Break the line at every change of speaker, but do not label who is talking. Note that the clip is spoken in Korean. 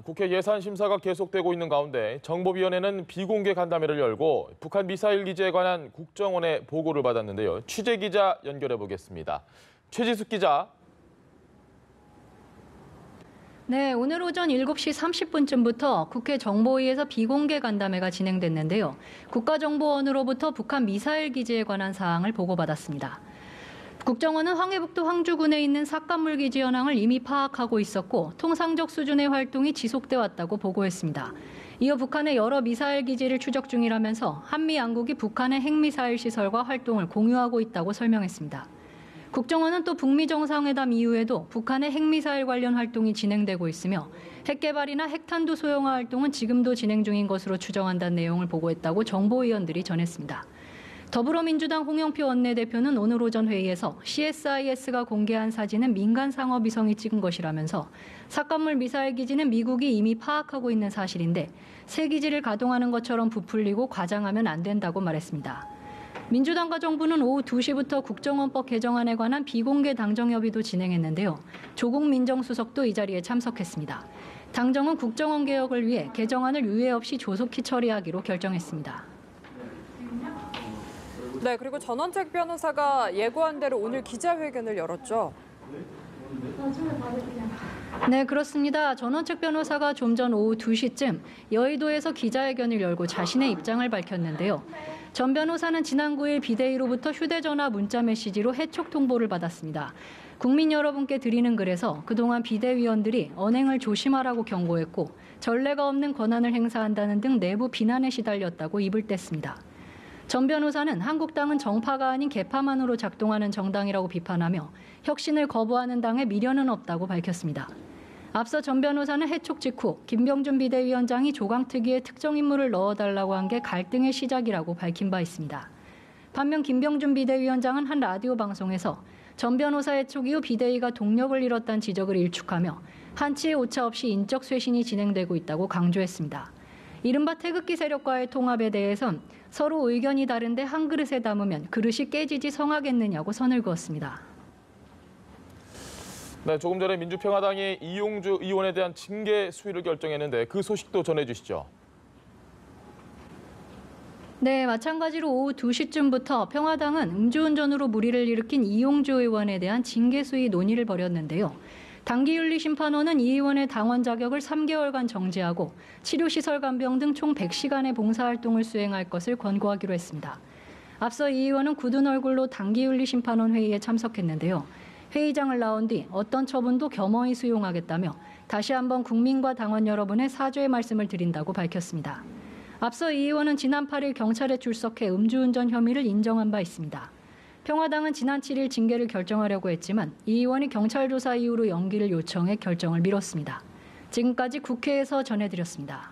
국회 예산심사가 계속되고 있는 가운데 정보위원회는 비공개 간담회를 열고 북한 미사일 기지에 관한 국정원의 보고를 받았는데요. 취재기자 연결해 보겠습니다. 최지숙 기자.
네, 오늘 오전 7시 30분쯤부터 국회 정보위에서 비공개 간담회가 진행됐는데요. 국가정보원으로부터 북한 미사일 기지에 관한 사항을 보고받았습니다. 국정원은 황해북도 황주군에 있는 삭간물 기지 현황을 이미 파악하고 있었고 통상적 수준의 활동이 지속돼 왔다고 보고했습니다. 이어 북한의 여러 미사일 기지를 추적 중이라면서 한미 양국이 북한의 핵미사일 시설과 활동을 공유하고 있다고 설명했습니다. 국정원은 또 북미 정상회담 이후에도 북한의 핵미사일 관련 활동이 진행되고 있으며 핵개발이나 핵탄두 소형화 활동은 지금도 진행 중인 것으로 추정한다는 내용을 보고했다고 정보위원들이 전했습니다. 더불어민주당 홍영표 원내대표는 오늘 오전 회의에서 CSIS가 공개한 사진은 민간 상업위성이 찍은 것이라면서 삭간물 미사일 기지는 미국이 이미 파악하고 있는 사실인데 새 기지를 가동하는 것처럼 부풀리고 과장하면 안 된다고 말했습니다. 민주당과 정부는 오후 2시부터 국정원법 개정안에 관한 비공개 당정협의도 진행했는데요. 조국 민정수석도 이 자리에 참석했습니다. 당정은 국정원 개혁을 위해 개정안을 유예 없이 조속히 처리하기로 결정했습니다.
네, 그리고 전원책 변호사가 예고한 대로 오늘 기자회견을 열었죠.
네, 그렇습니다. 전원책 변호사가 좀 전 오후 2시쯤 여의도에서 기자회견을 열고 자신의 입장을 밝혔는데요. 전 변호사는 지난 9일 비대위로부터 휴대전화 문자 메시지로 해촉 통보를 받았습니다. 국민 여러분께 드리는 글에서 그동안 비대위원들이 언행을 조심하라고 경고했고 전례가 없는 권한을 행사한다는 등 내부 비난에 시달렸다고 입을 뗐습니다. 전 변호사는 한국당은 정파가 아닌 개파만으로 작동하는 정당이라고 비판하며 혁신을 거부하는 당에 미련은 없다고 밝혔습니다. 앞서 전 변호사는 해촉 직후 김병준 비대위원장이 조강특위에 특정 인물을 넣어달라고 한 게 갈등의 시작이라고 밝힌 바 있습니다. 반면 김병준 비대위원장은 한 라디오 방송에서 전 변호사 해촉 이후 비대위가 동력을 잃었다는 지적을 일축하며 한치의 오차 없이 인적 쇄신이 진행되고 있다고 강조했습니다. 이른바 태극기 세력과의 통합에 대해선 서로 의견이 다른데 한 그릇에 담으면 그릇이 깨지지 성하겠느냐고 선을 그었습니다.
네, 조금 전에 민주평화당이 이용주 의원에 대한 징계 수위를 결정했는데 그 소식도 전해주시죠.
네, 마찬가지로 오후 2시쯤부터 평화당은 음주운전으로 물의를 일으킨 이용주 의원에 대한 징계 수위 논의를 벌였는데요. 당기윤리심판원은 이 의원의 당원 자격을 3개월간 정지하고 치료시설 간병 등 총 100시간의 봉사활동을 수행할 것을 권고하기로 했습니다. 앞서 이 의원은 굳은 얼굴로 당기윤리심판원 회의에 참석했는데요. 회의장을 나온 뒤 어떤 처분도 겸허히 수용하겠다며 다시 한번 국민과 당원 여러분의 사죄의 말씀을 드린다고 밝혔습니다. 앞서 이 의원은 지난 8일 경찰에 출석해 음주운전 혐의를 인정한 바 있습니다. 평화당은 지난 7일 징계를 결정하려고 했지만 이 의원이 경찰 조사 이후로 연기를 요청해 결정을 미뤘습니다. 지금까지 국회에서 전해드렸습니다.